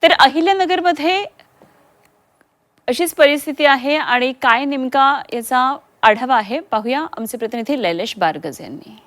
तर अहिल्यानगरमध्ये अशीच परिस्थिती आहे आणि काय नेमका याचा आढावा आहे पाहूया आमचे प्रतिनिधी लैलेश बारगज यांनी।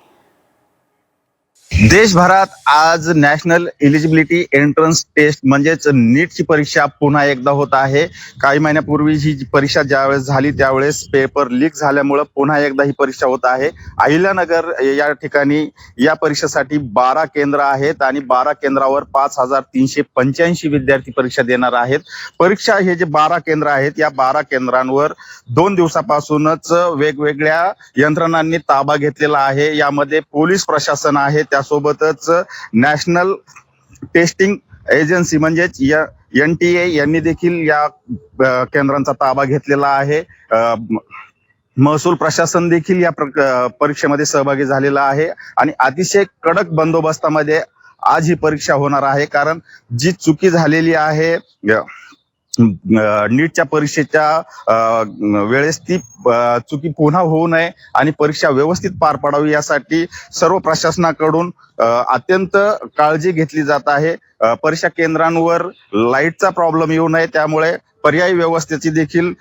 देशभरात आज नॅशनल एलिजिबिलिटी एंट्रन्स टेस्ट म्हणजेच नीटची परीक्षा पुन्हा एकदा होत आहे। काही महिन्यापूर्वी ही परीक्षा ज्यावेळेस झाली त्यावेळेस पेपर लीक झाल्यामुळे पुन्हा एकदा ही परीक्षा होत आहे। अहिल्यानगर या ठिकाणी या परीक्षेसाठी 12 केंद्र आहेत आणि 12 केंद्रावर 5385 विद्यार्थी परीक्षा देणार आहेत। परीक्षा हे जे 12 केंद्र आहेत या 12 केंद्रांवर 2 दिवसापासूनच वेगवेगळ्या यंत्रणांनी ताबा घेतलेला आहे। यामध्ये पोलीस प्रशासन आहे, त्यासोबतच नॅशनल टेस्टिंग एजन्सी म्हणजेच NTA यांनी देखील या केंद्रांचा ताबा घेतलेला आहे। महसूल प्रशासन देखील या परीक्षेमध्ये सहभागी झालेला आहे आणि अतिशय कडक बंदोबस्तामध्ये आज ही परीक्षा होणार आहे। कारण जी चुकी झालेली आहे नीटच्या परीक्षेच्या वेळेस ती चुकी पुन्हा होऊ नये आणि परीक्षा व्यवस्थित पार पडावी यासाठी सर्व प्रशासनाकडून अत्यंत काळजी घेतली जात आहे। परीक्षा केंद्रांवर लाईटचा प्रॉब्लेम येऊ नये त्यामुळे पर्यायी व्यवस्थेची देखील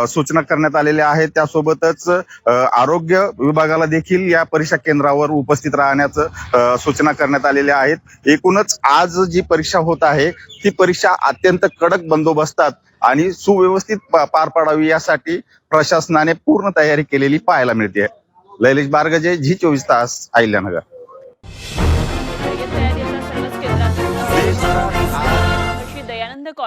सूचना करण्यात आलेल्या आहेत। त्यासोबतच आरोग्य विभागाला देखील या परीक्षा केंद्रावर उपस्थित राहण्याचं सूचना करण्यात आलेल्या आहेत। एकूणच आज जी परीक्षा होत आहे ती परीक्षा अत्यंत कडक बंदोबस्तात आणि सुव्यवस्थित पार पडावी यासाठी प्रशासनाने पूर्ण तयारी केलेली पाहायला मिळते। लैलेश बारगजे, झी 24 तास, अहिल्यानगर।